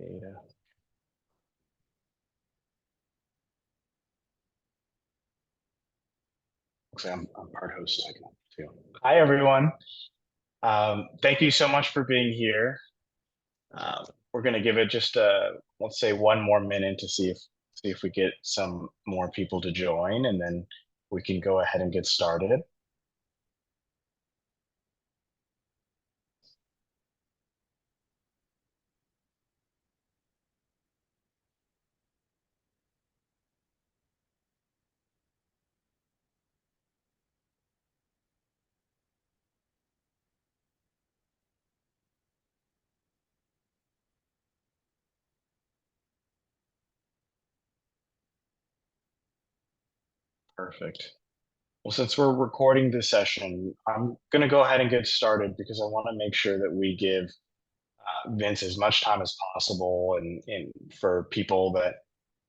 Data. Looks like I'm part host too. Hi, everyone. Thank you so much for being here. We're going to give it just let's say one more minute to see if we get some more people to join, and then we can go ahead and get started. Perfect. Well, since we're recording this session, I'm going to go ahead and get started because I want to make sure that we give Vince as much time as possible, and for people that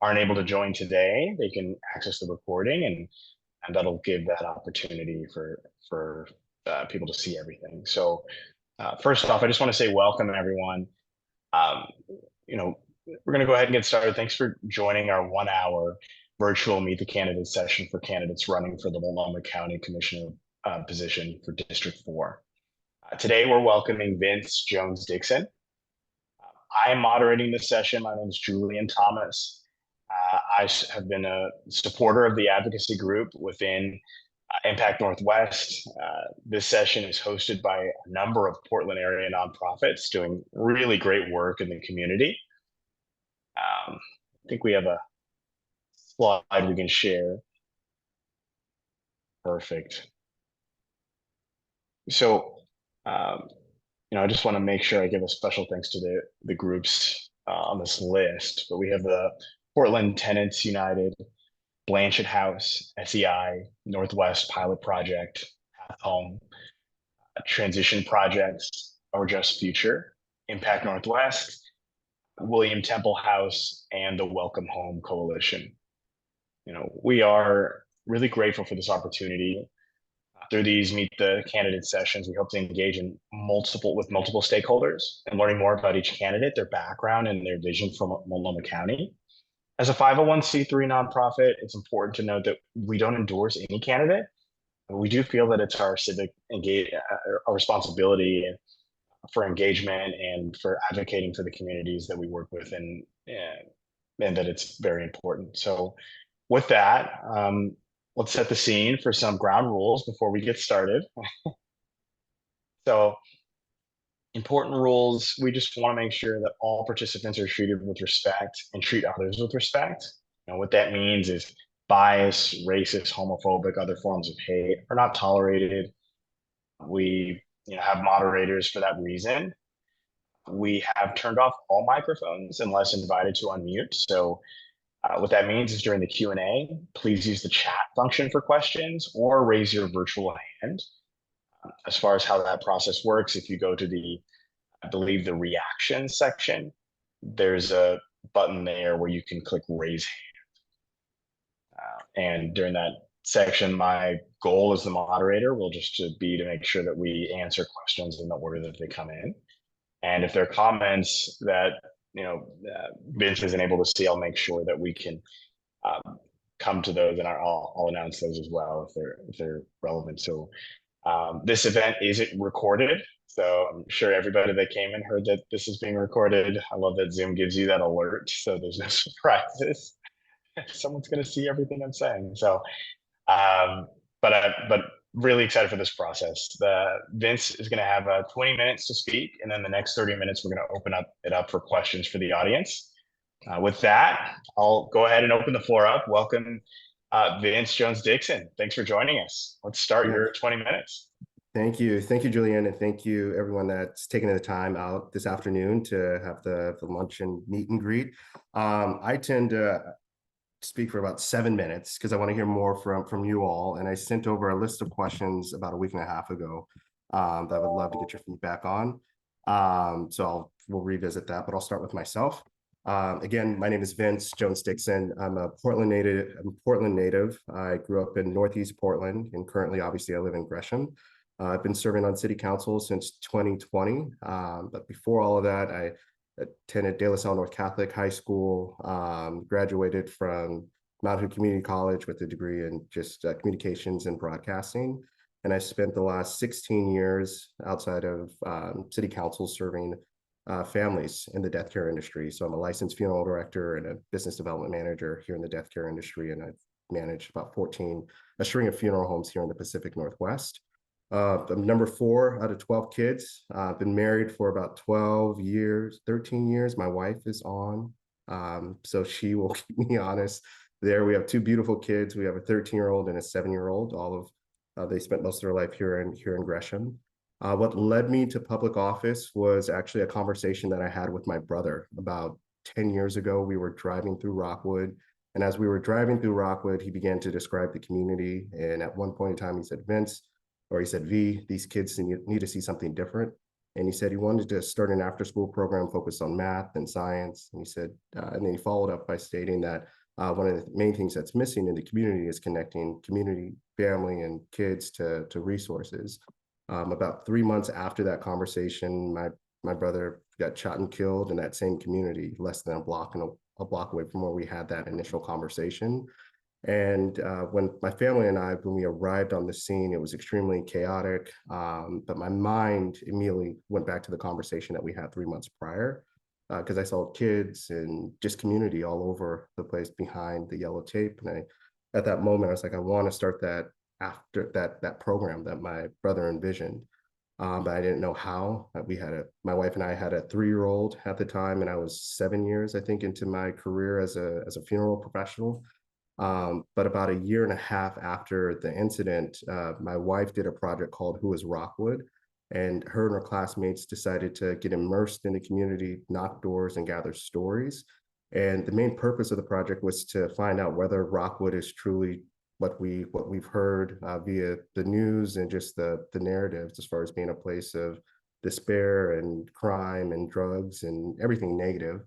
aren't able to join today, they can access the recording, and that'll give that opportunity for people to see everything. So first off, I just want to say welcome, everyone. Um, you know, we're going to go ahead and get started. Thanks for joining our 1 hour virtual Meet the Candidates session for candidates running for the Multnomah County Commissioner position for District 4. Today, we're welcoming Vince Jones-Dixon. I am moderating this session. My name is Julian Thomas. I have been a supporter of the advocacy group within Impact Northwest. This session is hosted by a number of Portland area nonprofits doing really great work in the community. I think we have a slide we can share. Perfect. So, I just want to make sure I give a special thanks to the groups on this list, but we have the Portland Tenants United, Blanchett House, SEI, Northwest Pilot Project, Path Home, Transition Projects, Our Just Future, Impact Northwest, William Temple House, and the Welcome Home Coalition. We are really grateful for this opportunity. Through these Meet the Candidate sessions, we hope to engage with multiple stakeholders and learning more about each candidate, their background, and their vision for Multnomah County. As a 501c3 nonprofit, it's important to note that we don't endorse any candidate. We do feel that it's our civic our responsibility for engagement and for advocating for the communities that we work with, and that it's very important. So with that, let's set the scene for some ground rules before we get started. So important rules, we just want to make sure that all participants are treated with respect and treat others with respect. What that means is bias, racist, homophobic, other forms of hate are not tolerated. We have moderators for that reason. We have turned off all microphones unless invited to unmute. So what that means is during the Q&A, please use the chat function for questions or raise your virtual hand. As far as how that process works, if you go to I believe the reactions section, there's a button there where you can click raise hand. And during that section, my goal as the moderator will just be to make sure that we answer questions in the order that they come in. And if there are comments that Vince isn't able to see, I'll make sure that we can come to those, and I'll announce those as well if they're relevant. So this event isn't recorded, so I'm sure everybody that came in heard that this is being recorded. I love that Zoom gives you that alert, so there's no surprises. Someone's going to see everything I'm saying. So, but really excited for this process. Vince is going to have 20 minutes to speak, and then the next 30 minutes, we're going to open it up for questions for the audience. With that, I'll go ahead and open the floor up. Welcome, Vince Jones-Dixon. Thanks for joining us. Let's start your 20 minutes. Thank you, Julian, and thank you everyone that's taking the time out this afternoon to have the lunch and meet and greet. I tend to speak for about 7 minutes because I want to hear more from you all, and I sent over a list of questions about a week and a half ago that I would love to get your feedback on. So we'll revisit that, but I'll start with myself. Again, my name is Vince Jones-Dixon. I'm a Portland native. I grew up in Northeast Portland, and currently, obviously, I live in Gresham. I've been serving on city council since 2020, but before all of that, I attended De La Salle North Catholic High School, graduated from Mount Hood Community College with a degree in just communications and broadcasting. And I spent the last 16 years outside of city council serving families in the death care industry. So I'm a licensed funeral director and a business development manager here in the death care industry. And I've managed about 14, a string of funeral homes here in the Pacific Northwest. I'm number 4 out of 12 kids. I've been married for about 12 years, 13 years. My wife is on, so she will keep me honest there. We have 2 beautiful kids. We have a 13-year-old and a 7-year-old. All of they spent most of their life here in Gresham. What led me to public office was actually a conversation that I had with my brother about 10 years ago. We were driving through Rockwood, and as we were driving through Rockwood, he began to describe the community. And at one point in time, he said, Vince, or he said, V, these kids need to see something different. And he said he wanted to start an after school program focused on math and science. And he said, and then he followed up by stating that one of the main things that's missing in the community is connecting community, family, and kids to resources. About 3 months after that conversation, my brother got shot and killed in that same community, less than a block away from where we had that initial conversation. And when my family and I, when we arrived on the scene, it was extremely chaotic. But my mind immediately went back to the conversation that we had 3 months prior, because I saw kids and just community all over the place behind the yellow tape. And at that moment, I was like, I want to start that after that program that my brother envisioned. But I didn't know how. My wife and I had a 3-year-old at the time, and I was 7 years, I think, into my career as a funeral professional. But about a year and a half after the incident, my wife did a project called Who is Rockwood? And her and her classmates decided to get immersed in the community, knock doors, and gather stories. And the main purpose of the project was to find out whether Rockwood is truly what we've heard via the news and just the narratives, as far as being a place of despair and crime and drugs and everything negative.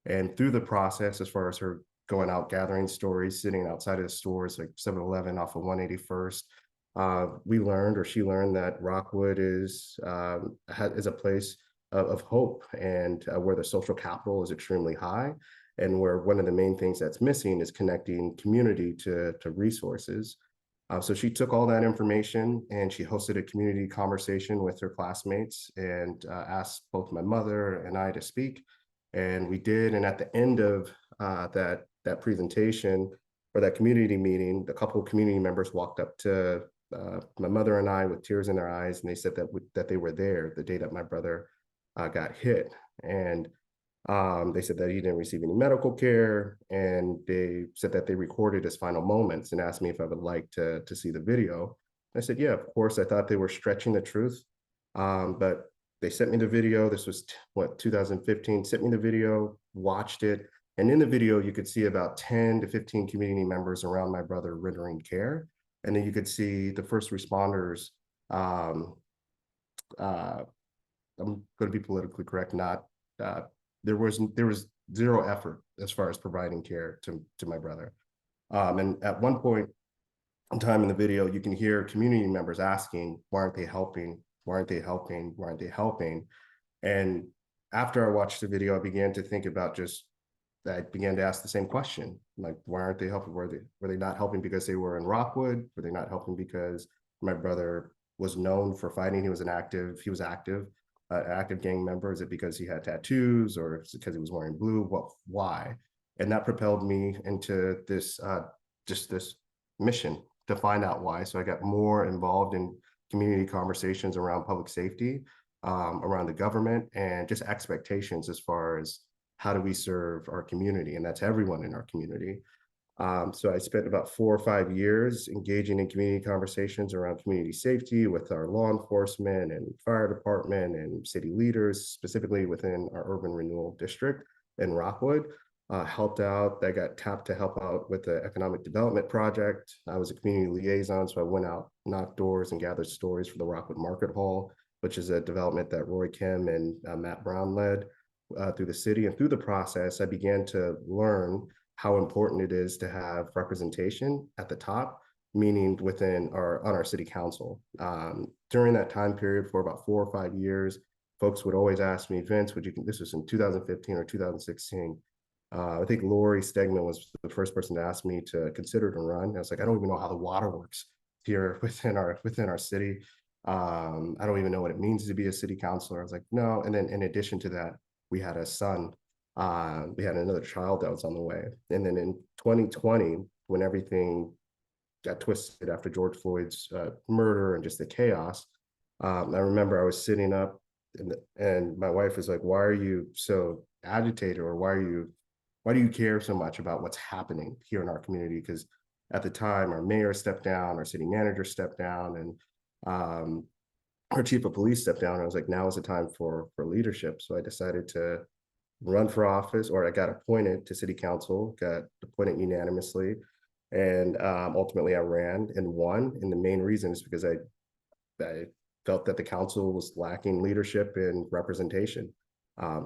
And through the process, as far as her going out gathering stories, sitting outside of the stores like 7-Eleven off of 181st, we learned, or she learned, that Rockwood is a place of hope, and where the social capital is extremely high, and where one of the main things that's missing is connecting community to resources. So she took all that information and she hosted a community conversation with her classmates and asked both my mother and I to speak. And we did. And at the end of that presentation, or that community meeting, a couple of community members walked up to my mother and I with tears in their eyes, and they said that they were there the day that my brother got hit. And they said that he didn't receive any medical care, and they said that they recorded his final moments and asked me if I would like to see the video. I said, yeah, of course. I thought they were stretching the truth, but they sent me the video. This was 2015. Sent me the video, watched it, and in the video you could see about 10 to 15 community members around my brother rendering care, and then you could see the first responders. Uh, I'm going to be politically correct, not there was zero effort as far as providing care to my brother. And at one point in time in the video, you can hear community members asking, why aren't they helping? Why aren't they helping? Why aren't they helping? And after I watched the video, I began to think about I began to ask the same question, like, why aren't they helping? Were they not helping because they were in Rockwood? Were they not helping because my brother was known for fighting? He was active. Active gang member? Is it because he had tattoos, or is it because he was wearing blue? Why? And that propelled me into this mission to find out why. So I got more involved in community conversations around public safety, around the government, and just expectations as far as how do we serve our community, and that's everyone in our community. So I spent about 4 or 5 years engaging in community conversations around community safety with our law enforcement and fire department and city leaders, specifically within our urban renewal district in Rockwood. Helped out. I got tapped to help out with the economic development project. I was a community liaison, so I went out, knocked doors, and gathered stories for the Rockwood Market Hall, which is a development that Roy Kim and Matt Brown led through the city. And through the process, I began to learn how important it is to have representation at the top, meaning on our city council. During that time period, for about 4 or 5 years, folks would always ask me, Vince, would you, this was in 2015 or 2016. I think Lori Stegman was the first person to ask me to consider to run. I was like, I don't even know how the water works here within our city. I don't even know what it means to be a city councilor. I was like, no. And then in addition to that, we had a son. We had another child that was on the way. And then in 2020, when everything got twisted after George Floyd's murder and just the chaos, I remember I was sitting up and my wife was like, why are you so agitated, or why do you care so much about what's happening here in our community? Because at the time, our mayor stepped down, our city manager stepped down, and our chief of police stepped down. And I was like, now is the time for leadership. So I decided to run for office, or I got appointed to city council, got appointed unanimously, and ultimately I ran and won. And the main reason is because I felt that the council was lacking leadership and representation.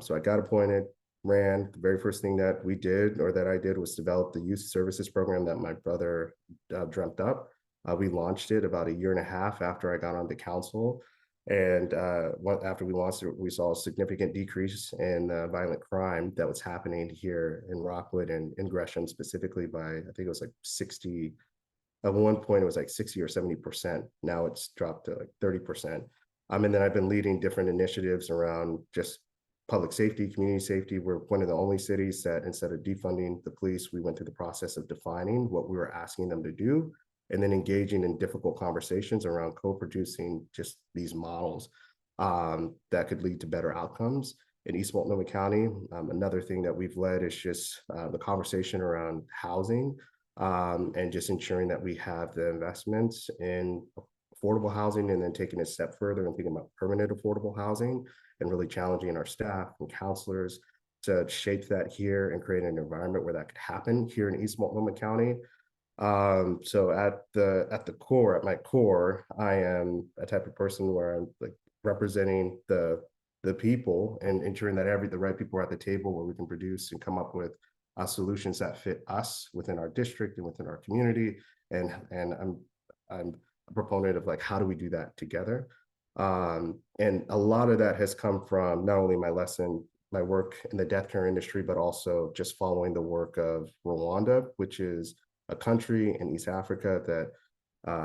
So I got appointed, ran. The very first thing that we did, or that I did, was develop the youth services program that my brother dreamt up. We launched it about a year and a half after I got onto council. And after we launched it, we saw a significant decrease in violent crime that was happening here in Rockwood and in Gresham specifically by, I think it was like 60. At one point, it was like 60 or 70%. Now it's dropped to like 30%. And then I've been leading different initiatives around just public safety, community safety. We're one of the only cities that, instead of defunding the police, we went through the process of defining what we were asking them to do, and then engaging in difficult conversations around co-producing just these models that could lead to better outcomes in East Multnomah County. Another thing that we've led is just the conversation around housing, and just ensuring that we have the investments in affordable housing, and then taking it a step further and thinking about permanent affordable housing, and really challenging our staff and counselors to shape that here and create an environment where that could happen here in East Multnomah County. So at my core, I am a type of person where I'm like representing the people and ensuring that the right people are at the table, where we can produce and come up with solutions that fit us within our district and within our community. And I'm a proponent of like, how do we do that together? And a lot of that has come from not only my work in the death care industry, but also just following the work of Rwanda, which is a country in East Africa that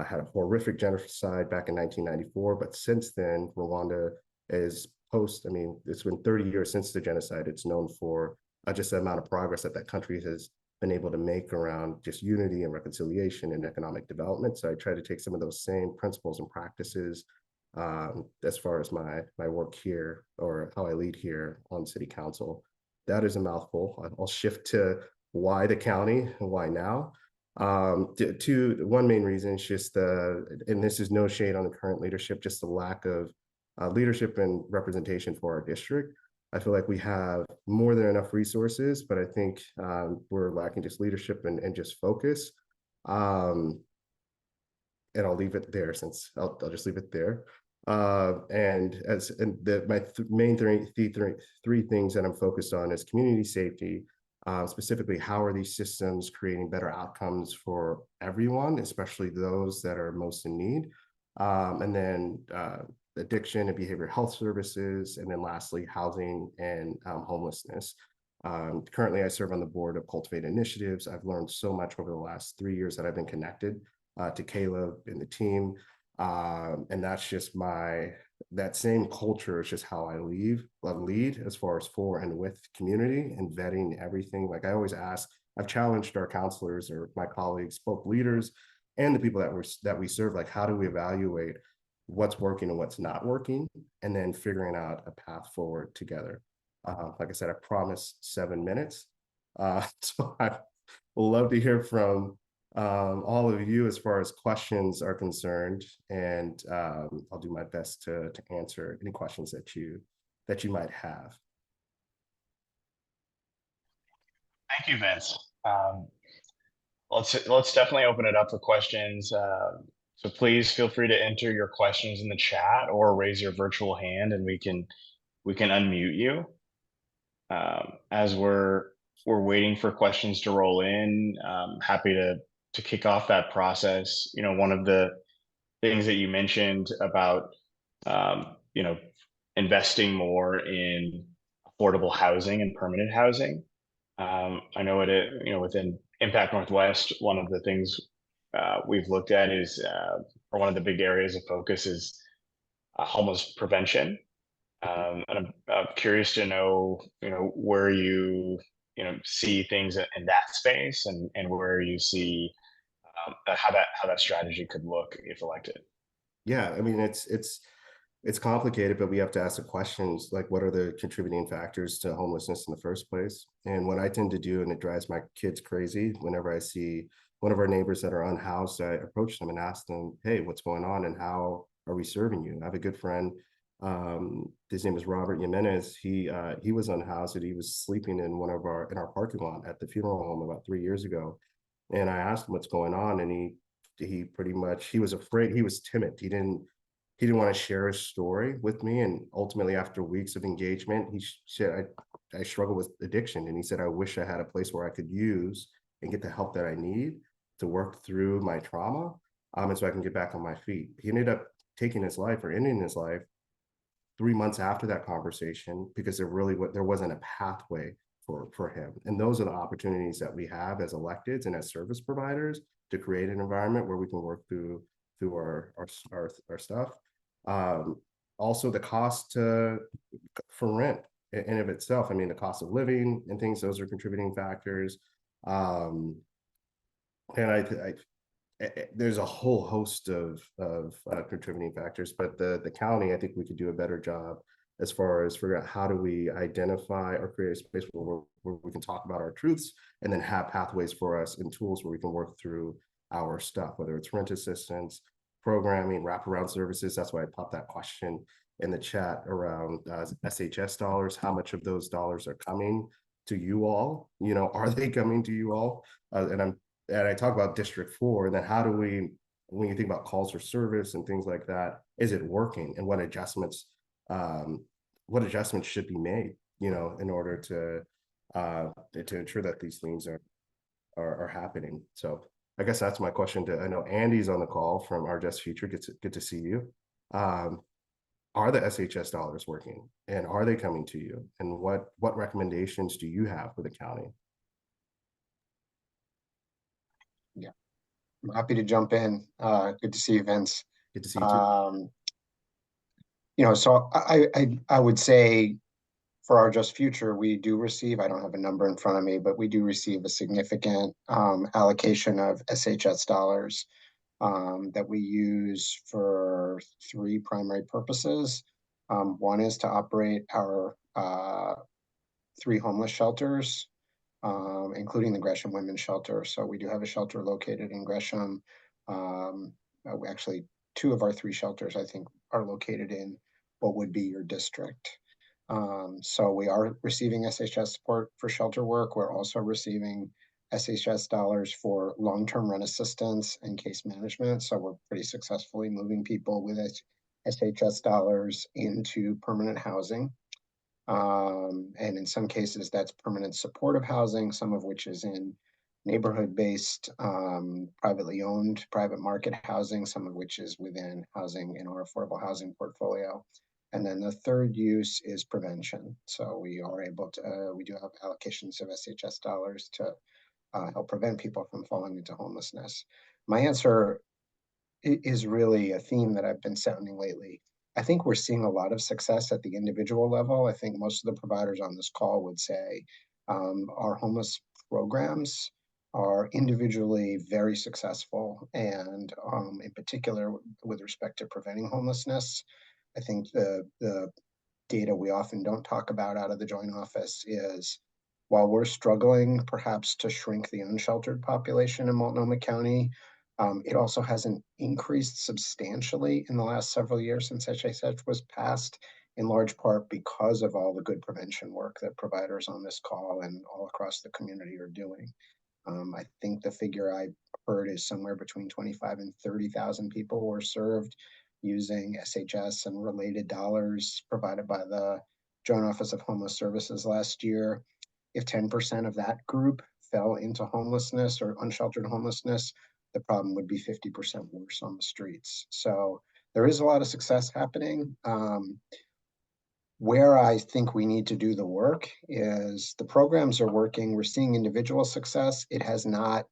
had a horrific genocide back in 1994. But since then, Rwanda is it's been 30 years since the genocide. It's known for just the amount of progress that country has been able to make around just unity and reconciliation and economic development. So I try to take some of those same principles and practices as far as my work here, or how I lead here on city council. That is a mouthful. I'll shift to why the county and why now. One main reason is just and this is no shade on the current leadership, just the lack of leadership and representation for our district. I feel like we have more than enough resources, but I think we're lacking just leadership and just focus. And I'll leave it there, since I'll just leave it there. My main three things that I'm focused on is community safety. Specifically, how are these systems creating better outcomes for everyone, especially those that are most in need? And then addiction and behavioral health services, and then lastly, housing and homelessness. Currently, I serve on the board of Cultivate Initiatives. I've learned so much over the last 3 years that I've been connected to Caleb and the team. And that's just that same culture is just how I lead as far as for and with community, and vetting everything. Like I always ask, I've challenged our counselors or my colleagues, both leaders and the people that we serve, like, how do we evaluate what's working and what's not working, and then figuring out a path forward together. Like I said, I promised 7 minutes. So I would love to hear from all of you as far as questions are concerned, and I'll do my best to answer any questions that you might have. Thank you, Vince. Let's definitely open it up for questions. So please feel free to enter your questions in the chat or raise your virtual hand, and we can unmute you. As we're waiting for questions to roll in, happy to kick off that process. You know, one of the things that you mentioned about you know, investing more in affordable housing and permanent housing. I know within Impact Northwest, one of the things we've looked at is, or one of the big areas of focus is homeless prevention. And I'm curious to know, where see things in that space, and where you see how that strategy could look if elected. Yeah, I mean, it's complicated, but we have to ask the questions like, what are the contributing factors to homelessness in the first place? And what I tend to do, and it drives my kids crazy, whenever I see one of our neighbors that are unhoused, I approach them and ask them, "Hey, what's going on, and how are we serving you?" I have a good friend. His name is Robert Jimenez. He was unhoused, and he was sleeping in in our parking lot at the funeral home about 3 years ago. And I asked him what's going on, and he pretty much, he was afraid, he was timid. He didn't want to share his story with me. And ultimately, after weeks of engagement, he said, I struggle with addiction. And he said, I wish I had a place where I could use and get the help that I need to work through my trauma. And so I can get back on my feet. He ended up taking his life, or ending his life, 3 months after that conversation, because there wasn't a pathway for him. And those are the opportunities that we have as electeds and as service providers, to create an environment where we can work through our stuff. Um, Also, the cost for rent in of itself. I mean, the cost of living and things; those are contributing factors. Um, and there's a whole host of contributing factors, but the county, I think we could do a better job as far as figure out how do we identify or create a space where we can talk about our truths, and then have pathways for us and tools where we can work through our stuff, whether it's rent assistance, programming, wraparound services. That's why I popped that question in the chat around SHS dollars. How much of those dollars are coming to you all? Are they coming to you all? And I talk about District 4, and then how do we, when you think about calls for service and things like that, is it working, and um, what adjustments should be made, in order to ensure that these things are happening. So I guess that's my question. I know Andy's on the call from Our Just Future. Good to see you. Um, are the SHS dollars working, and are they coming to you? And what recommendations do you have for the county? Yeah, I'm happy to jump in. Good to see you, Vince. Good to see you too. Um, so I would say for Our Just Future, we do receive, I don't have a number in front of me, but we do receive a significant allocation of SHS dollars that we use for three primary purposes. One is to operate our three homeless shelters, including the Gresham Women's Shelter. So we do have a shelter located in Gresham. Actually, two of our three shelters, I think, are located in what would be your district. So we are receiving SHS support for shelter work. We're also receiving SHS dollars for long-term rent assistance and case management. So we're pretty successfully moving people with SHS dollars into permanent housing. And in some cases, that's permanent supportive housing, some of which is in neighborhood-based, privately owned, private market housing, some of which is within housing in our affordable housing portfolio. And then the third use is prevention. So we do have allocations of SHS dollars to help prevent people from falling into homelessness. My answer is really a theme that I've been sounding lately. I think we're seeing a lot of success at the individual level. I think most of the providers on this call would say our homeless programs are individually very successful, and in particular with respect to preventing homelessness. I think the data we often don't talk about out of the Joint Office is, while we're struggling perhaps to shrink the unsheltered population in Multnomah County, it also hasn't increased substantially in the last several years since HHH was passed, in large part because of all the good prevention work that providers on this call and all across the community are doing. I think the figure I heard is somewhere between 25 and 30,000 people were served using SHS and related dollars provided by the Joint Office of Homeless Services last year. If 10% of that group fell into homelessness or unsheltered homelessness, the problem would be 50% worse on the streets. So there is a lot of success happening. Where I think we need to do the work is the programs are working. We're seeing individual success. It has not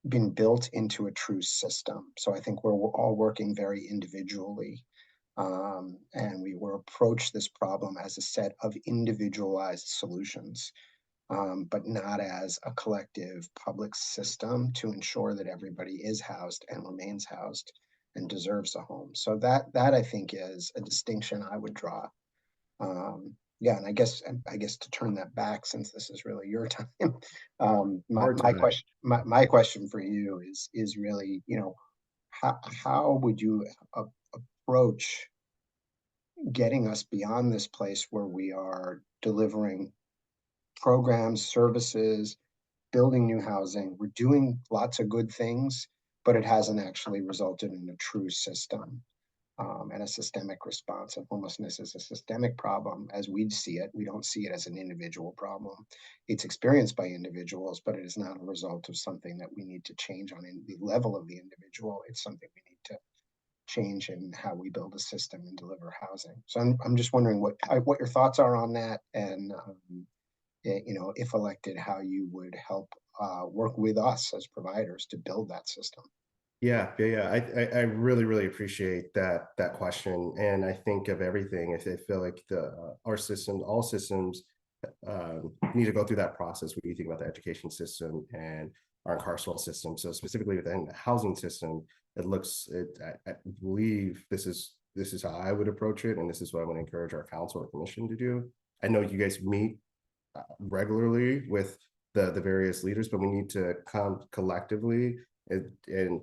been built into a true system. So I think we're all working very individually. And we will approach this problem as a set of individualized solutions, but not as a collective public system to ensure that everybody is housed and remains housed and deserves a home. So that I think is a distinction I would draw. Yeah, and I guess to turn that back, since this is really your time, my question for you is really, how would you approach getting us beyond this place where we are delivering programs, services, building new housing. We're doing lots of good things, but it hasn't actually resulted in a true system and a systemic response. And homelessness is a systemic problem as we see it. We don't see it as an individual problem. It's experienced by individuals, but it is not a result of something that we need to change on the level of the individual. It's something we need to change in how we build a system and deliver housing. So I'm just wondering what your thoughts are on that, and if elected, how you would help work with us as providers to build that system. Yeah. I really, really appreciate that question. And I think of everything. I feel like all systems need to go through that process when you think about the education system and our carceral system. So specifically within the housing system, I believe this is how I would approach it, and this is what I want to encourage our council or commission to do. I know you guys meet regularly with the various leaders, but we need to come collectively and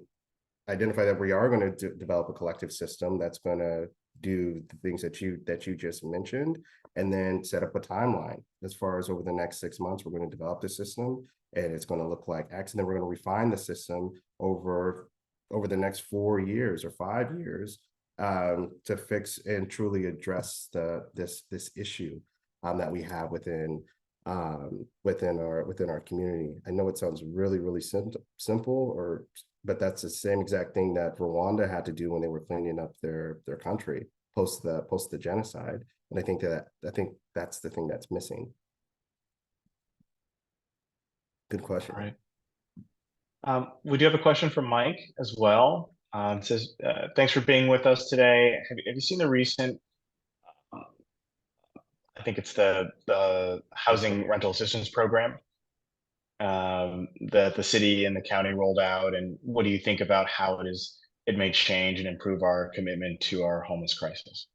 identify that we are going to develop a collective system that's going to do the things that you just mentioned, and then set up a timeline as far as over the next 6 months we're going to develop the system, and it's going to look like X, and then we're going to refine the system over the next 4 years or 5 years to fix and truly address this issue that we have within our community. I know it sounds really, really simple, but that's the same exact thing that Rwanda had to do when they were cleaning up their country post the genocide. And I think that's the thing that's missing. Good question. All right. We do have a question from Mike as well. It says, thanks for being with us today. Have you seen the recent, I think it's the housing rental assistance program that the city and the county rolled out, and what do you think about how it may change and improve our commitment to our homeless crisis?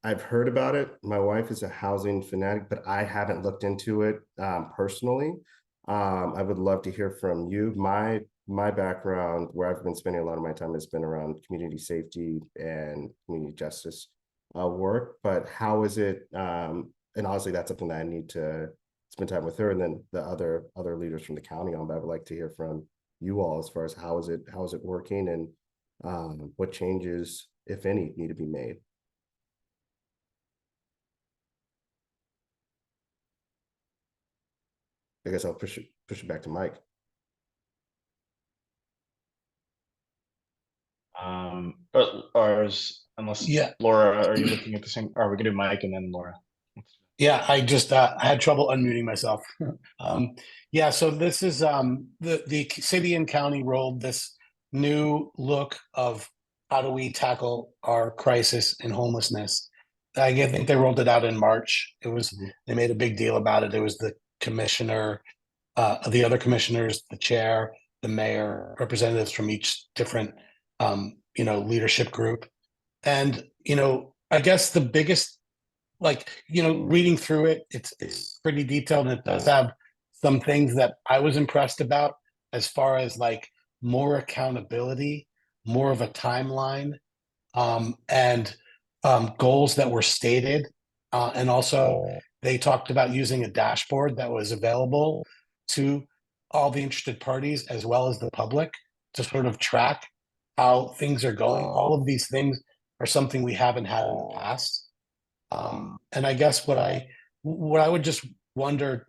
I've heard about it. My wife is a housing fanatic, but I haven't looked into it personally. I would love to hear from you. My background, where I've been spending a lot of my time, has been around community safety and community justice work. But how is it? And honestly, that's something that I need to spend time with her and then the other leaders from the county on. But I would like to hear from you all as far as how is it working, and what changes, if any, need to be made. I guess I'll push it back to Mike. Unless Yeah. Laura, are you looking at the same? Are we gonna do Mike and then Laura? Yeah, I just I had trouble unmuting myself. Yeah, so this is the city and county rolled this new look of how do we tackle our crisis in homelessness. I think they rolled it out in March. They made a big deal about it. There was the commissioner, the other commissioners, the chair, the mayor, representatives from each different leadership group. And I guess the biggest, reading through it, it's pretty detailed, and it does have some things that I was impressed about, as far as more accountability, more of a timeline, and goals that were stated. And also they talked about using a dashboard that was available to all the interested parties as well as the public to sort of track how things are going. All of these things are something we haven't had in the past. And I guess what I would just wonder,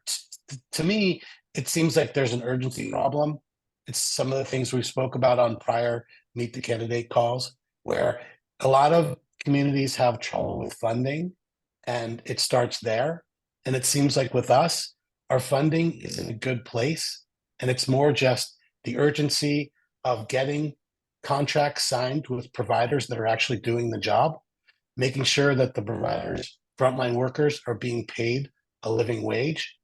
to me, it seems like there's an urgency problem. It's some of the things we spoke about on prior Meet the Candidate calls, where a lot of communities have trouble with funding, and it starts there. And it seems like with us, our funding is in a good place, and it's more just the urgency of getting contracts signed with providers that are actually doing the job, making sure that the providers, frontline workers, are being paid a living wage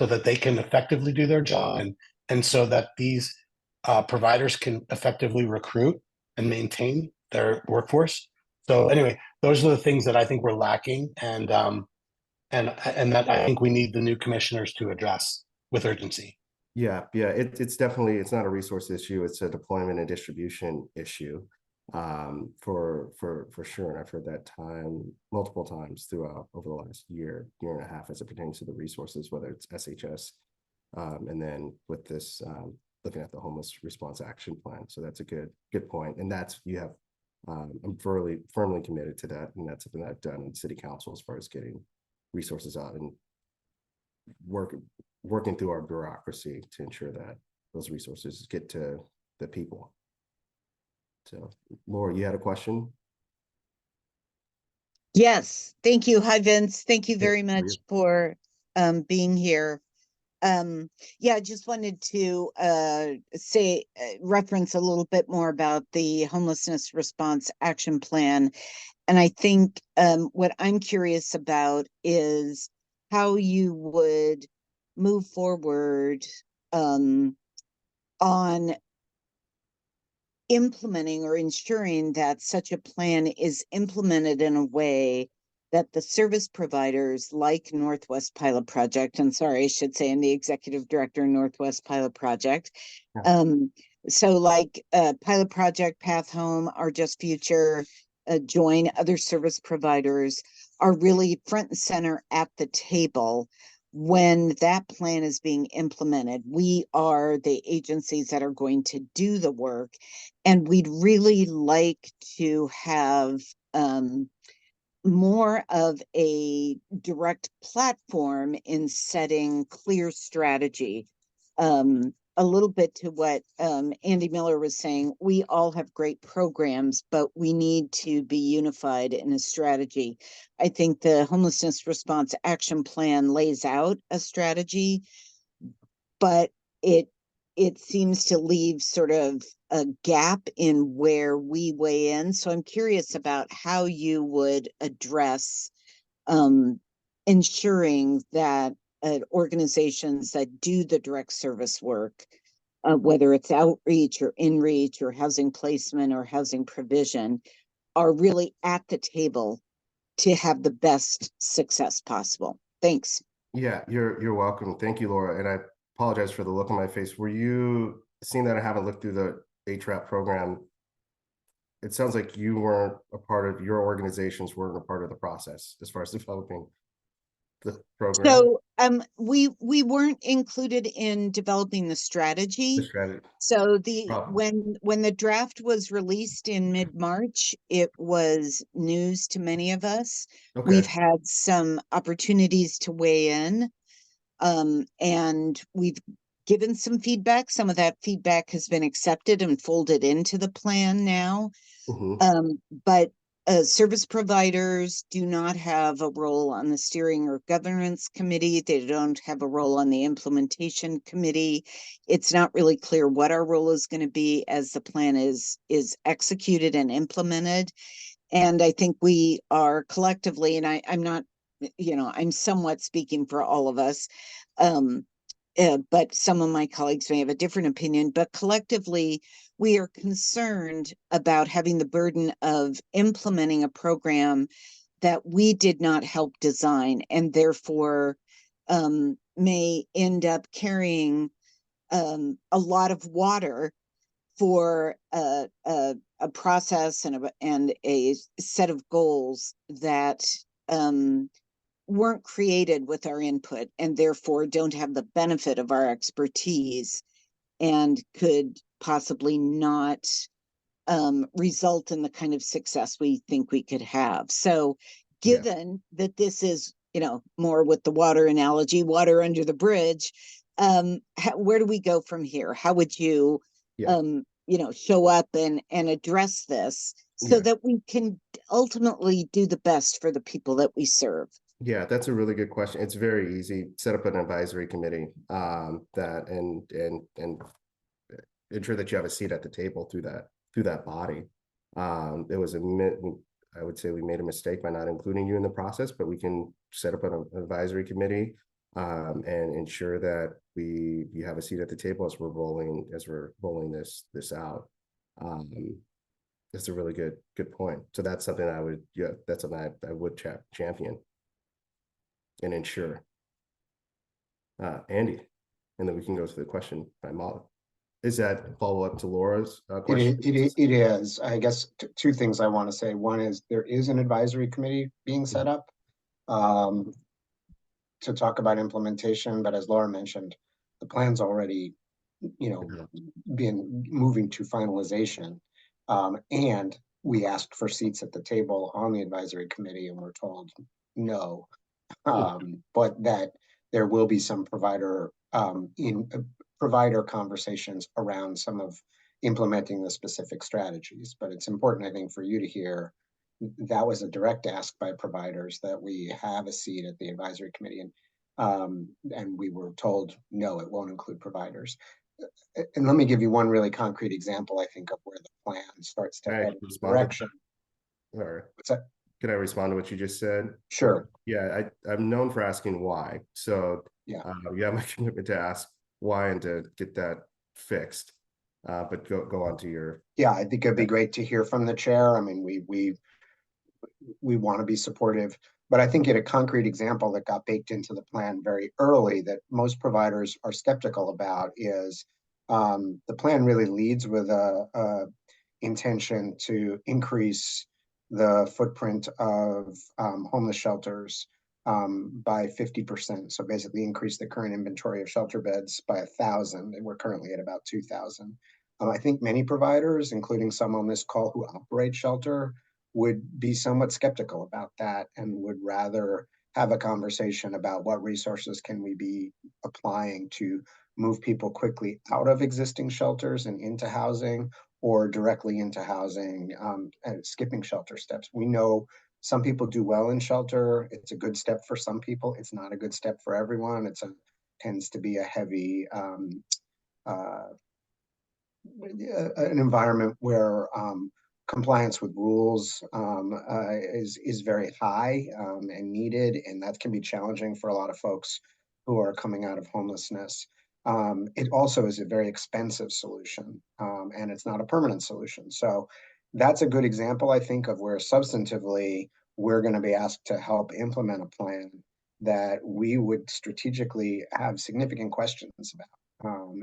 so that they can effectively do their job, and so that these providers can effectively recruit and maintain their workforce. So anyway, those are the things that I think we're lacking, and that I think we need the new commissioners to address with urgency. Yeah, it's definitely, it's not a resource issue, it's a deployment and distribution issue, for sure. And I've heard that time multiple times throughout over the last year and a half as it pertains to the resources, whether it's SHS, and then with this, looking at the homeless response action plan. So that's a good point. And that's, you have, I'm firmly committed to that, and that's something that I've done in city council as far as getting resources out and working through our bureaucracy to ensure that those resources get to the people. So, Laura, you had a question? Yes, thank you. Hi, Vince. Thank you very How are much you? for being here. Yeah, I just wanted to reference a little bit more about the homelessness response action plan. And I think what I'm curious about is how you would move forward on implementing or ensuring that such a plan is implemented in a way that the service providers like Northwest Pilot Project, and sorry, I should say I'm the executive director Northwest Pilot Project. Yeah. So like Pilot Project, Path Home, Our Just Future, Join, other service providers are really front and center at the table when that plan is being implemented. We are the agencies that are going to do the work, and we'd really like to have more of a direct platform in setting clear strategy. A little bit to what Andy Miller was saying, we all have great programs, but we need to be unified in a strategy. I think the homelessness response action plan lays out a strategy, but it seems to leave sort of a gap in where we weigh in. So I'm curious about how you would address ensuring that organizations that do the direct service work, whether it's outreach or inreach or housing placement or housing provision, are really at the table to have the best success possible. Thanks. Yeah, you're welcome. Thank you, Laura. And I apologize for the look on my face. Were you seeing that I haven't looked through the HRAP program? It sounds like you weren't a part of, your organizations weren't a part of the process as far as developing the program. So we weren't included in developing the strategy. The strategy. So Problem. when the draft was released in mid-March, it was news to many of us. Okay. We've had some opportunities to weigh in, and we've given some feedback. Some of that feedback has been accepted and folded into the plan now. But service providers do not have a role on the steering or governance committee. They don't have a role on the implementation committee. It's not really clear what our role is going to be as the plan is executed and implemented. And I think we are collectively, and I'm not, I'm somewhat speaking for all of us, but some of my colleagues may have a different opinion, but collectively, we are concerned about having the burden of implementing a program that we did not help design, and therefore may end up carrying a lot of water for a process and a set of goals that weren't created with our input, and therefore don't have the benefit of our expertise, and could possibly not result in the kind of success we think we could have. So given that this is, more with the water analogy, water under the bridge, where do we go from here? How would you, show up and address this so Yeah. that we can ultimately do the best for the people that we serve. Yeah, that's a really good question. It's very easy. Set up an advisory committee that and ensure that you have a seat at the table through that body. It was I would say we made a mistake by not including you in the process, but we can set up an advisory committee and ensure that you have a seat at the table as we're rolling this out. That's a really good point. So that's something that's something I would champion and ensure. Andy, and then we can go to the question by Molly. Is that follow up to Laura's question? It is. I guess two things I want to say. One is there is an advisory committee being set up to talk about implementation, but as Laura mentioned, the plan's already, been moving to finalization. And we asked for seats at the table on the advisory committee and we're told no. But that there will be some provider conversations around some of implementing the specific strategies. But it's important, I think, for you to hear that was a direct ask by providers that we have a seat at the advisory committee, and we were told no, it won't include providers. And let me give you one really concrete example, I think, of where the plan starts to head in direction. Or What's that? Can I respond to what you just said? Sure. Yeah, I'm known for asking why. So yeah, you have my commitment to ask why and to get that fixed. But go on to your. Yeah, I think it'd be great to hear from the chair. I mean, we want to be supportive, but I think in a concrete example that got baked into the plan very early that most providers are skeptical about is the plan really leads with a intention to increase the footprint of homeless shelters by 50%. So basically increase the current inventory of shelter beds by 1,000, and we're currently at about 2,000. I think many providers, including some on this call who operate shelter, would be somewhat skeptical about that and would rather have a conversation about what resources can we be applying to move people quickly out of existing shelters and into housing, or directly into housing and skipping shelter steps. We know some people do well in shelter. It's a good step for some people. It's not a good step for everyone. Tends to be a heavy an environment where compliance with rules is very high and needed, and that can be challenging for a lot of folks who are coming out of homelessness. It also is a very expensive solution, and it's not a permanent solution. So that's a good example, I think, of where substantively we're going to be asked to help implement a plan that we would strategically have significant questions about.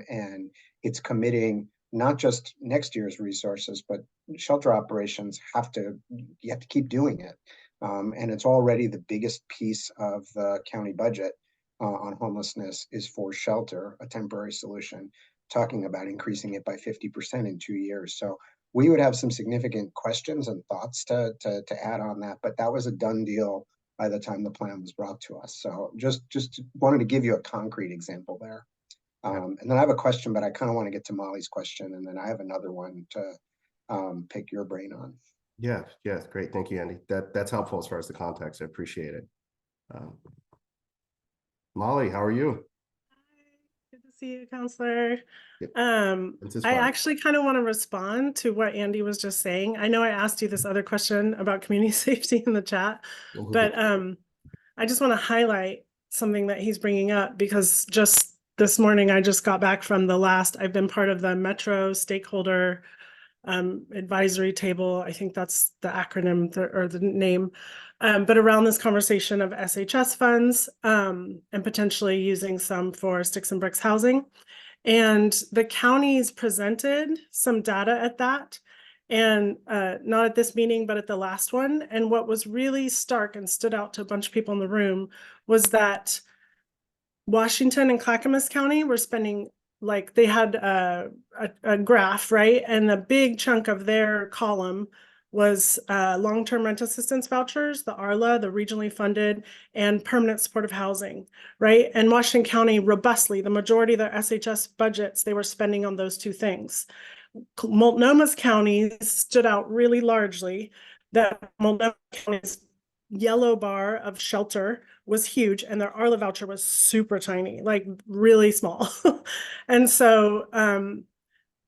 And it's committing not just next year's resources, but shelter operations you have to keep doing it. And it's already the biggest piece of the county budget on homelessness is for shelter, a temporary solution, talking about increasing it by 50% in 2 years. So we would have some significant questions and thoughts to add on that, but that was a done deal by the time the plan was brought to us. So just wanted to give you a concrete example there. And then I have a question, but I kind of want to get to Molly's question, and then I have another one to pick your brain on. Yeah, great. Thank you, Andy. That's helpful as far as the context. I appreciate it. Molly, how are you? Good to see you, Counselor. Yep. I actually kind of want to respond to what Andy was just saying. I know I asked you this other question about community safety in the chat, but I just want to highlight something that he's bringing up, because just this morning I just got back from I've been part of the Metro stakeholder advisory table. I think that's the acronym or the name, but around this conversation of SHS funds and potentially using some for sticks and bricks housing. And the counties presented some data at that, and not at this meeting, but at the last one. And what was really stark and stood out to a bunch of people in the room was that Washington and Clackamas County were spending, like, they had a graph, right? And a big chunk of their column was long-term rent assistance vouchers, the ARLA, the regionally funded, and permanent supportive housing, right? And Washington County, robustly, the majority of their SHS budgets, they were spending on those two things. Multnomah County stood out really largely. That Multnomah County's yellow bar of shelter was huge, and their ARLA voucher was super tiny, like really small. And so,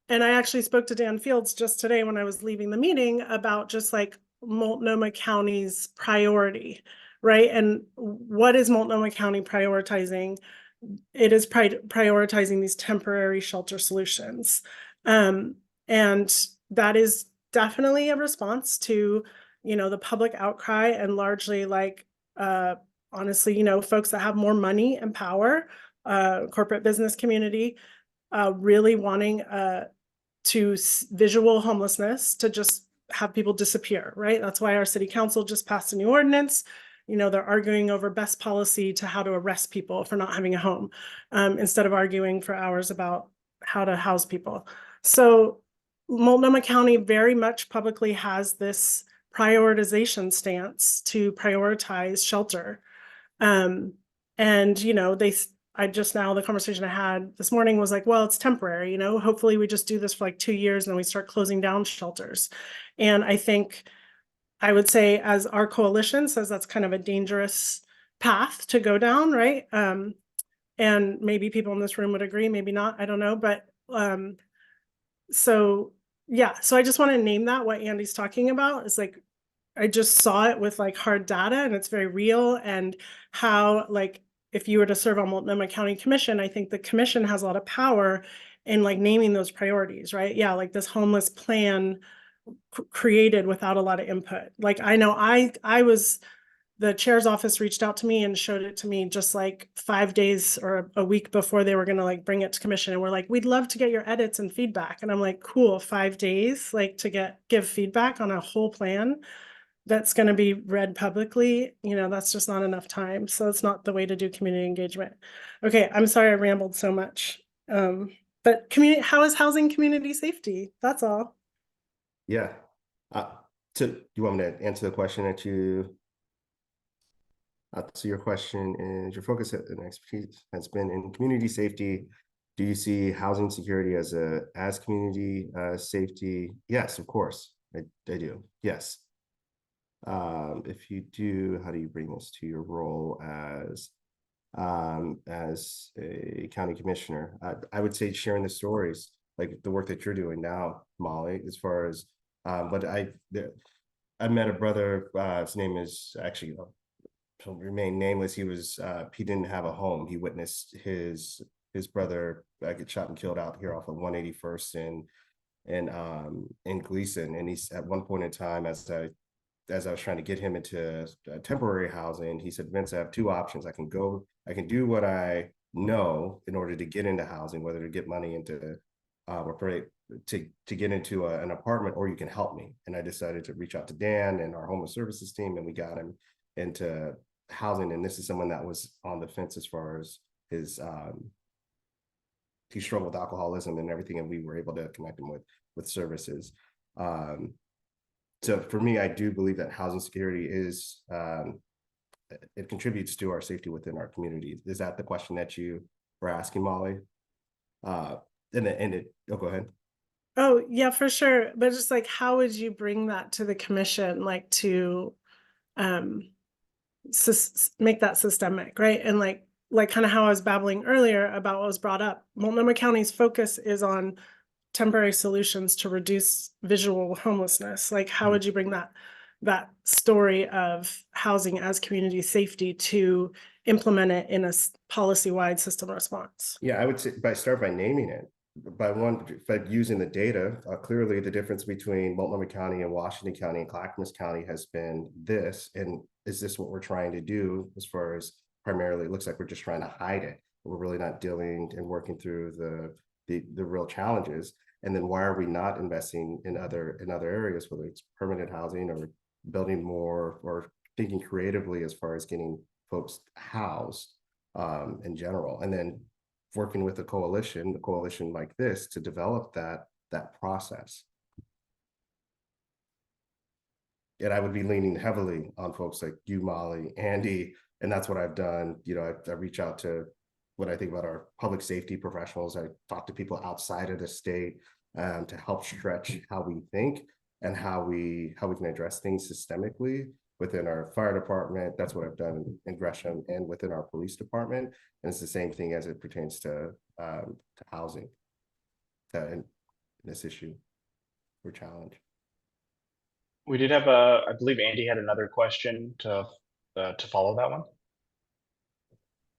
and I actually spoke to Dan Fields just today when I was leaving the meeting about just like Multnomah County's priority, right? And what is Multnomah County prioritizing? It is prioritizing these temporary shelter solutions. And that is definitely a response to, the public outcry and largely like, honestly, folks that have more money and power, corporate business community, really wanting to visual homelessness to just have people disappear, right? That's why our city council just passed a new ordinance. They're arguing over best policy to how to arrest people for not having a home, instead of arguing for hours about how to house people. So Multnomah County very much publicly has this prioritization stance to prioritize shelter. And, the conversation I had this morning was like, well, it's temporary, hopefully we just do this for like 2 years and then we start closing down shelters. And I would say as our coalition says, that's kind of a dangerous path to go down, right? And maybe people in this room would agree, maybe not, I don't know. But so I just want to name that what Andy's talking about is like, I just saw it with like hard data and it's very real. And how, like, if you were to serve on Multnomah County Commission, I think the commission has a lot of power in like naming those priorities, right? Yeah, like this homeless plan created without a lot of input. Like I know the chair's office reached out to me and showed it to me just like 5 days or a week before they were going to like bring it to commission. And we're like, we'd love to get your edits and feedback. And I'm like, cool, 5 days, like to give feedback on a whole plan that's going to be read publicly, that's just not enough time. So it's not the way to do community engagement. Okay, I'm sorry I rambled so much. But how is housing community safety? That's all. Yeah. So you want me to answer the question that you? So your question is, your focus and expertise has been in community safety. Do you see housing security as community safety? Yes, of course, I do. Yes. If you do, how do you bring this to your role as a county commissioner? I would say sharing the stories, like the work that you're doing now, Molly, as far as, but I met a brother, his name is actually, he'll remain nameless. He didn't have a home. He witnessed his brother get shot and killed out here off of 181st in Gleason. And he's at one point in time, as I was trying to get him into temporary housing, he said, Vince, I have two options. I can do what I know in order to get into housing, whether to get money into to get into an apartment, or you can help me. And I decided to reach out to Dan and our homeless services team, and we got him into housing. And this is someone that was on the fence as far as his he struggled with alcoholism and everything, and we were able to connect him with services. So for me, I do believe that housing security is it contributes to our safety within our community. Is that the question that you were asking, Molly? Oh, go ahead. Oh yeah, for sure. But just like, how would you bring that to the commission, like to make that systemic, right? And like kind of how I was babbling earlier about what was brought up. Multnomah County's focus is on temporary solutions to reduce visual homelessness. Like, how would you bring that story of housing as community safety to implement it in a policy-wide system response? Yeah, I would say start by naming it. By using the data, clearly the difference between Multnomah County and Washington County and Clackamas County has been this. And is this what we're trying to do? As far as primarily, it looks like we're just trying to hide it. We're really not dealing and working through the real challenges. And then why are we not investing in other areas, whether it's permanent housing or building more, or thinking creatively as far as getting folks housed in general, and then working with a coalition like this to develop that process. And I would be leaning heavily on folks like you, Molly, Andy, and that's what I've done. I reach out to what I think about our public safety professionals. I talk to people outside of the state, to help stretch how we think and how we can address things systemically within our fire department. That's what I've done in Gresham and within our police department. And it's the same thing as it pertains to housing, and this issue or challenge. We did have I believe Andy had another question to follow that one.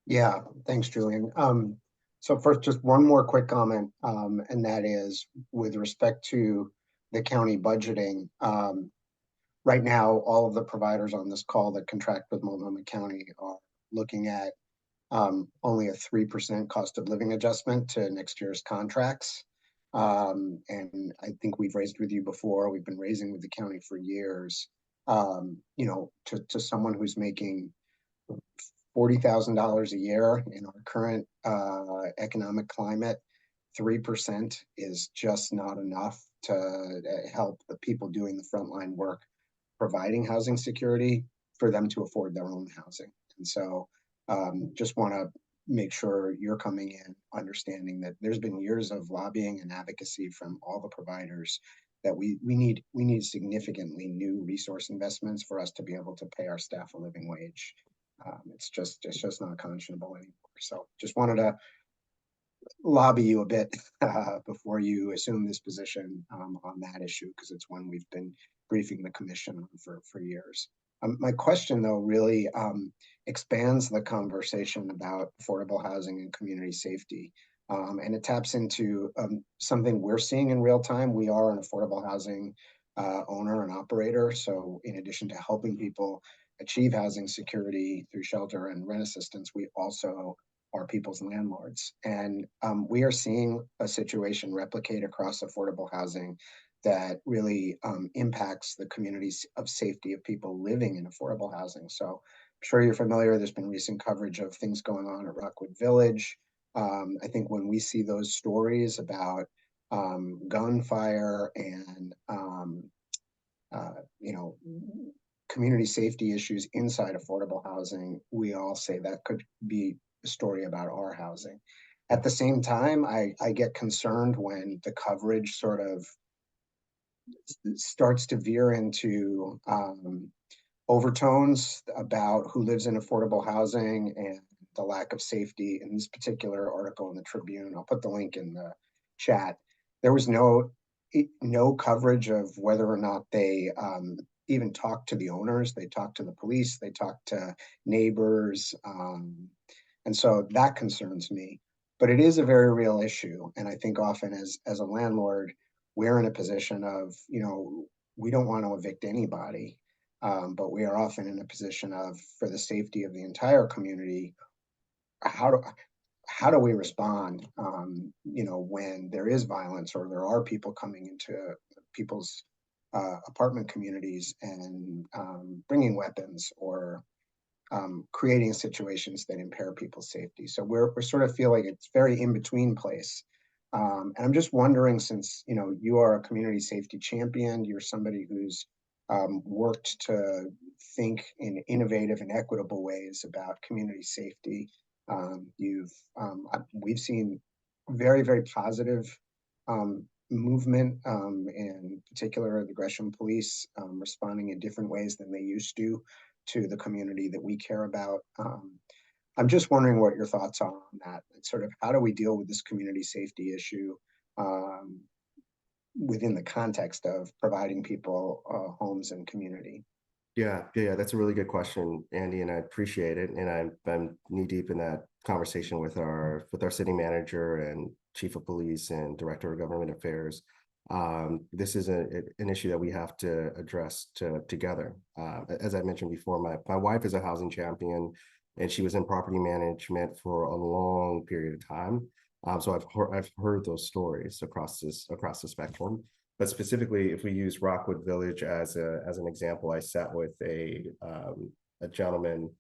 Yeah, thanks, Julian. So first, just one more quick comment, and that is with respect to the county budgeting. Right now, all of the providers on this call that contract with Multnomah County are looking at only a 3% cost of living adjustment to next year's contracts. And I think we've raised with you before, we've been raising with the county for years, to someone who's making $40,000 a year in our current economic climate, 3% is just not enough to help the people doing the frontline work, providing housing security for them to afford their own housing. And so just want to make sure you're coming in understanding that there's been years of lobbying and advocacy from all the providers that we need significantly new resource investments for us to be able to pay our staff a living wage. It's just not conscionable anymore. So just wanted to lobby you a bit before you assume this position on that issue, because it's one we've been briefing the commission on for years. My question, though, really expands the conversation about affordable housing and community safety. And it taps into something we're seeing in real time. We are an affordable housing owner and operator. So in addition to helping people achieve housing security through shelter and rent assistance, we also are people's landlords. And we are seeing a situation replicate across affordable housing that really impacts the communities of safety of people living in affordable housing. So I'm sure you're familiar, there's been recent coverage of things going on at Rockwood Village. I think when we see those stories about gunfire and community safety issues inside affordable housing, we all say that could be a story about our housing. At the same time, I get concerned when the coverage sort of starts to veer into overtones about who lives in affordable housing and the lack of safety. In this particular article in the Tribune, I'll put the link in the chat, there was no coverage of whether or not they even talked to the owners. They talked to the police, they talked to neighbors. And so that concerns me, but it is a very real issue. And I think often as a landlord, we're in a position of, we don't want to evict anybody, but we are often in a position of, for the safety of the entire community, how do we respond, when there is violence or there are people coming into people's apartment communities and bringing weapons or creating situations that impair people's safety. So we're sort of feel like it's very in between place. And I'm just wondering, since you are a community safety champion, you're somebody who's worked to think in innovative and equitable ways about community safety. We've seen very, very positive movement, in particular the Gresham police responding in different ways than they used to the community that we care about. I'm just wondering what your thoughts are on that. Sort of how do we deal with this community safety issue within the context of providing people homes and community? Yeah, that's a really good question, Andy, and I appreciate it. And I'm knee deep in that conversation with our city manager and chief of police and director of government affairs. This is an issue that we have to address together. As I mentioned before, my wife is a housing champion, and she was in property management for a long period of time. So I've heard those stories across the spectrum. But specifically, if we use Rockwood Village as an example, I sat with a gentleman.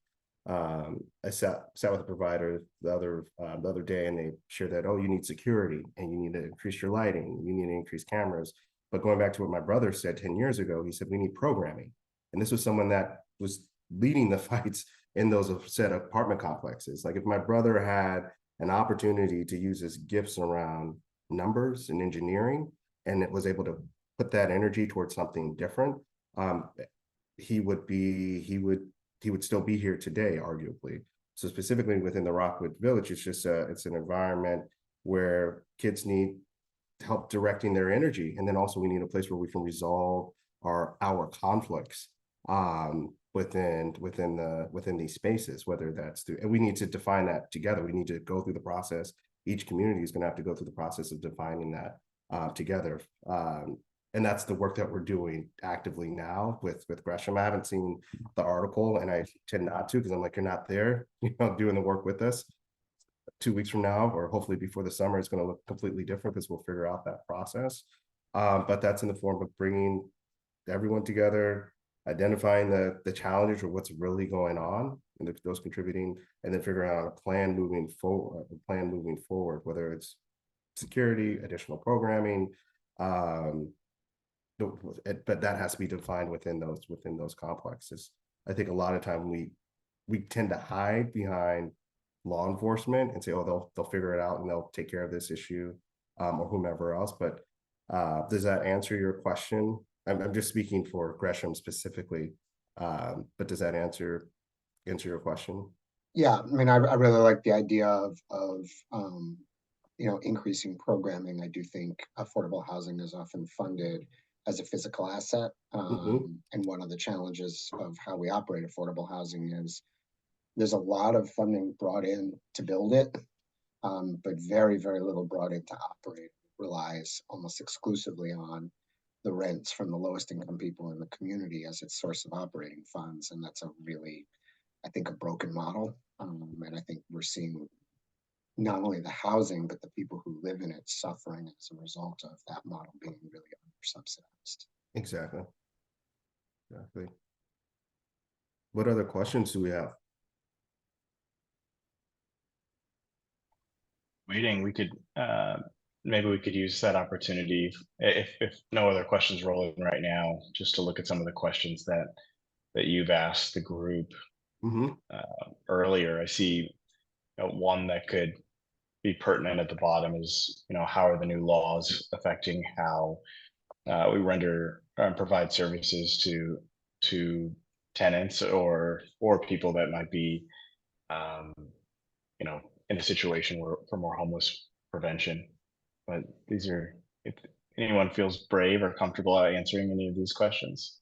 I sat with a provider the other day, and they shared that, oh, you need security and you need to increase your lighting, you need to increase cameras. But going back to what my brother said 10 years ago, he said we need programming. And this was someone that was leading the fights in those set of apartment complexes. Like if my brother had an opportunity to use his gifts around numbers and engineering, and it was able to put that energy towards something different, he would still be here today, arguably. So specifically within the Rockwood Village, it's an environment where kids need help directing their energy, and then also we need a place where we can resolve our conflicts within these spaces, whether that's through, and we need to define that together. We need to go through the process. Each community is going to have to go through the process of defining that together. And that's the work that we're doing actively now with Gresham. I haven't seen the article, and I tend not to, because I'm like, you're not there, doing the work with us. 2 weeks from now, or hopefully before the summer, it's going to look completely different because we'll figure out that process. But that's in the form of bringing everyone together, identifying the challenges or what's really going on, and those contributing, and then figuring out a plan moving forward, whether it's security, additional programming, but that has to be defined within those complexes. I think a lot of time we tend to hide behind law enforcement and say, oh, they'll figure it out and they'll take care of this issue, or whomever else. But does that answer your question? I'm just speaking for Gresham specifically, but does that answer your question? Yeah, I mean, I really like the idea of increasing programming. I do think affordable housing is often funded as a physical asset. And one of the challenges of how we operate affordable housing is there's a lot of funding brought in to build it, but very, very little brought in to operate. It relies almost exclusively on the rents from the lowest income people in the community as its source of operating funds. And that's a really, I think, a broken model. And I think we're seeing not only the housing, but the people who live in it suffering as a result of that model being really under-subsidized. Exactly. What other questions do we have? Waiting, we could maybe we could use that opportunity if no other questions roll in right now, just to look at some of the questions that you've asked the group earlier. I see one that could be pertinent at the bottom is, how are the new laws affecting how we render and provide services to tenants or people that might be in a situation for more homeless prevention. But these are, if anyone feels brave or comfortable answering any of these questions,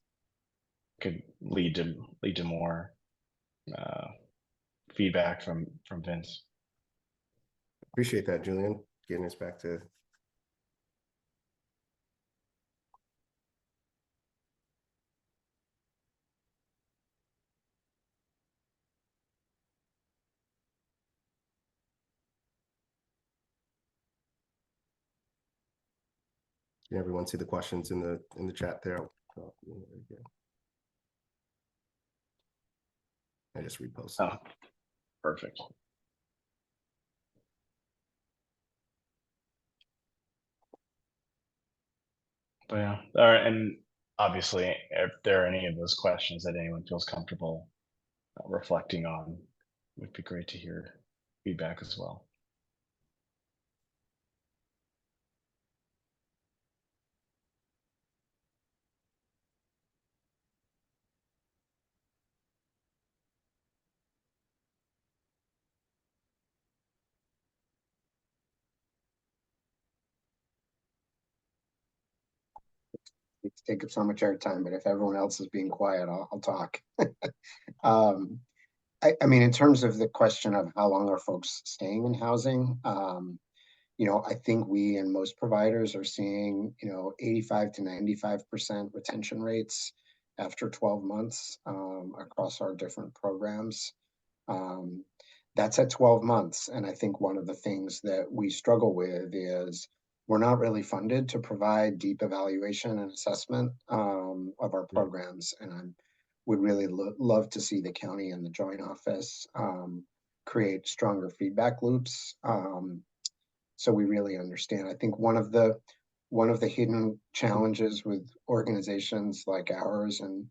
could lead to more feedback from Vince. Appreciate that, Julian, getting us back to. Can everyone see the questions in the chat there? I just reposted. Oh, perfect. But yeah, all right, and obviously, if there are any of those questions that anyone feels comfortable reflecting on, it would be great to hear feedback as well. Take up so much airtime, but if everyone else is being quiet, I'll talk. I mean, in terms of the question of how long are folks staying in housing, I think we and most providers are seeing, 85 to 95% retention rates after 12 months across our different programs. That's at 12 months. And I think one of the things that we struggle with is we're not really funded to provide deep evaluation and assessment of our programs. And I would really love to see the county and the joint office create stronger feedback loops. So we really understand. I think one of the hidden challenges with organizations like ours and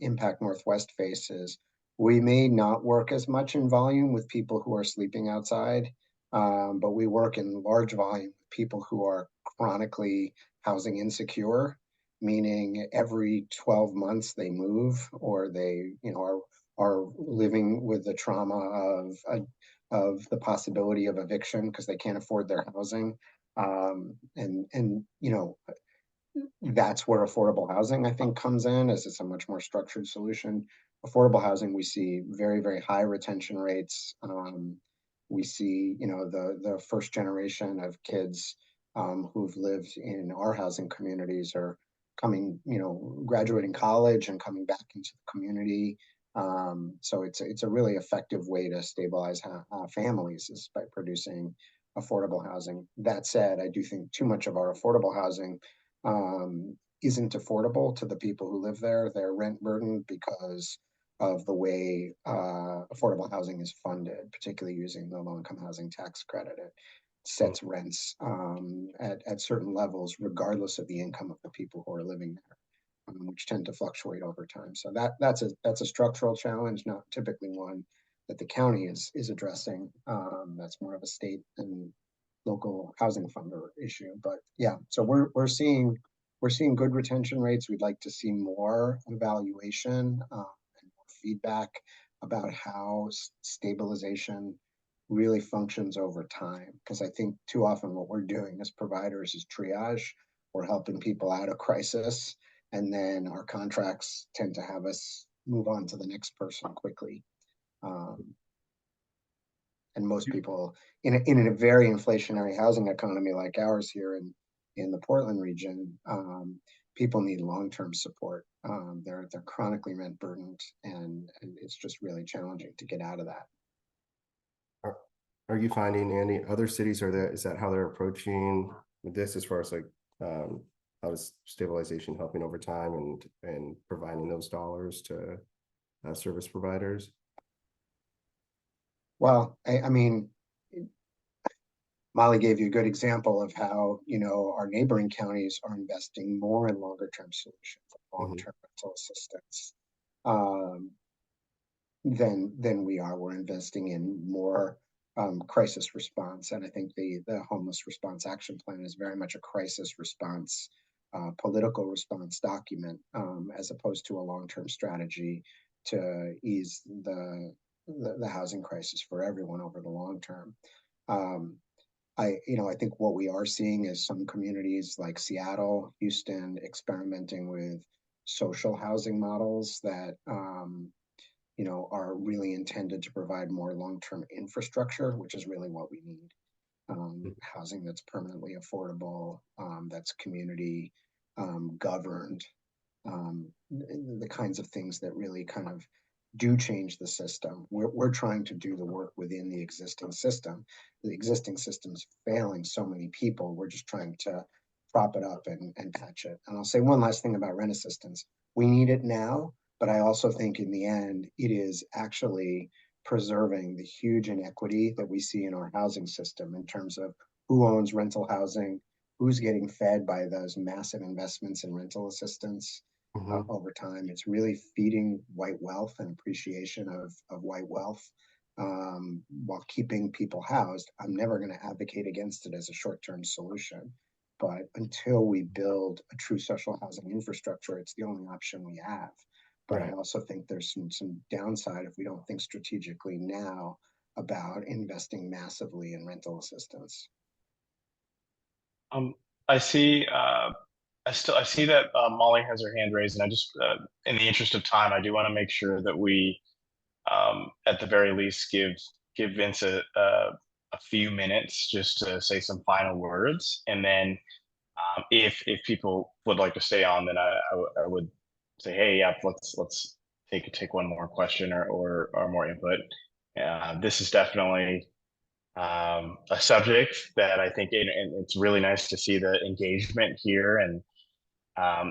Impact Northwest faces, we may not work as much in volume with people who are sleeping outside, but we work in large volume with people who are chronically housing insecure, meaning every 12 months they move, or they, are living with the trauma of the possibility of eviction because they can't afford their housing. And that's where affordable housing, I think, comes in, as it's a much more structured solution. Affordable housing, we see very, very high retention rates. We see, the first generation of kids who've lived in our housing communities are coming, graduating college and coming back into the community. So it's a really effective way to stabilize families, is by producing affordable housing. That said, I do think too much of our affordable housing isn't affordable to the people who live there. They're rent burdened because of the way affordable housing is funded, particularly using the low-income housing tax credit. It sets rents at certain levels, regardless of the income of the people who are living there, which tend to fluctuate over time. So that's a structural challenge, not typically one that the county is addressing. That's more of a state and local housing funder issue. But yeah, so we're seeing good retention rates. We'd like to see more evaluation and more feedback about how stabilization really functions over time. Because I think too often what we're doing as providers is triage. We're helping people out of crisis, and then our contracts tend to have us move on to the next person quickly. And most people in a very inflationary housing economy like ours here in the Portland region, people need long-term support. They're chronically rent burdened, and it's just really challenging to get out of that. Are you finding, Andy, other cities is that how they're approaching this, as far as like how is stabilization helping over time and providing those dollars to service providers? Well, I mean, Molly gave you a good example of how, our neighboring counties are investing more in longer-term solutions, long-term rental assistance, than we are. We're investing in more crisis response. And I think the homeless response action plan is very much a crisis response, political response document, as opposed to a long-term strategy to ease the housing crisis for everyone over the long term. I think what we are seeing is some communities like Seattle, Houston, experimenting with social housing models that are really intended to provide more long-term infrastructure, which is really what we need. Housing that's permanently affordable, that's community governed, the kinds of things that really kind of do change the system. We're trying to do the work within the existing system. The existing system's failing so many people. We're just trying to prop it up and patch it. And I'll say one last thing about rent assistance. We need it now, but I also think in the end, it is actually preserving the huge inequity that we see in our housing system in terms of who owns rental housing, who's getting fed by those massive investments in rental assistance. Over time. It's really feeding white wealth and appreciation of white wealth, while keeping people housed. I'm never going to advocate against it as a short-term solution, but until we build a true social housing infrastructure, it's the only option we have. But I also think there's some downside if we don't think strategically now about investing massively in rental assistance. I see. I see that Molly has her hand raised, and I just, in the interest of time, I do want to make sure that we, at the very least, give Vince a few minutes just to say some final words, and then if people would like to stay on, then I would say, hey, yeah, let's take one more question or more input. This is definitely a subject that I think, and it's really nice to see the engagement here, and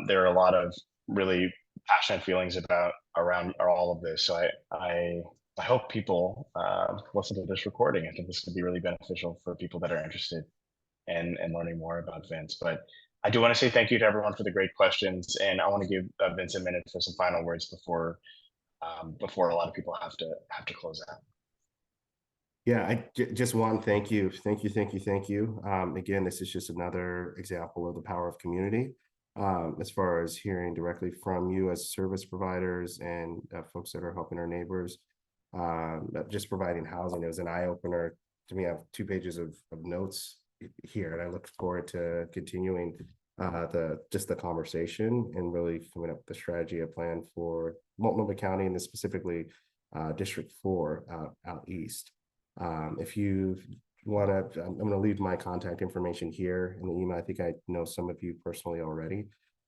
there are a lot of really passionate feelings around all of this. So I hope people listen to this recording. I think this could be really beneficial for people that are interested in learning more about Vince. But I do want to say thank you to everyone for the great questions, and I want to give Vince a minute for some final words before a lot of people have to close out. Yeah, just one thank you. Again, this is just another example of the power of community. As far as hearing directly from you as service providers and folks that are helping our neighbors, just providing housing. It was an eye opener to me. I have 2 pages of notes here, and I look forward to continuing the conversation and really coming up with a strategy, a plan for Multnomah County, and this specifically District 4 out east. If you want to, I'm going to leave my contact information here in the email. I think I know some of you personally already,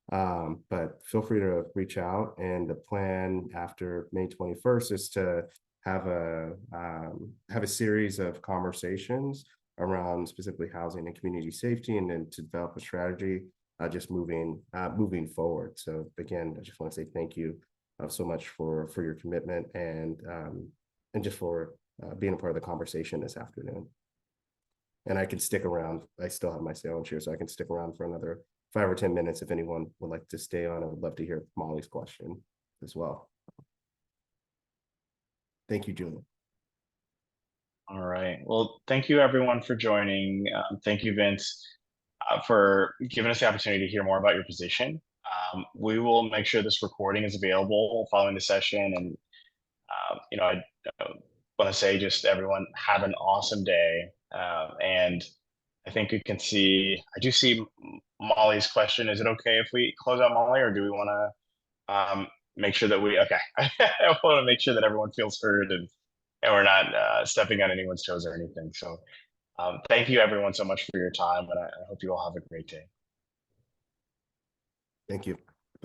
but feel free to reach out. And the plan after May 21st is to have a series of conversations around specifically housing and community safety, and then to develop a strategy just moving forward. So again, I just want to say thank you so much for your commitment and just for being a part of the conversation this afternoon. And I can stick around. I still have my sailing chair, so I can stick around for another 5 or 10 minutes if anyone would like to stay on. I would love to hear Molly's question as well. Thank you, Julie. All right. Well, thank you everyone for joining. Thank you, Vince, for giving us the opportunity to hear more about your position. We will make sure this recording is available following the session. And, I want to say just everyone have an awesome day. And I think I do see Molly's question. Is it okay if we close out Molly, or do we want to make sure that okay. I want to make sure that everyone feels heard and we're not stepping on anyone's toes or anything. So thank you everyone so much for your time, and I hope you all have a great day. Thank you.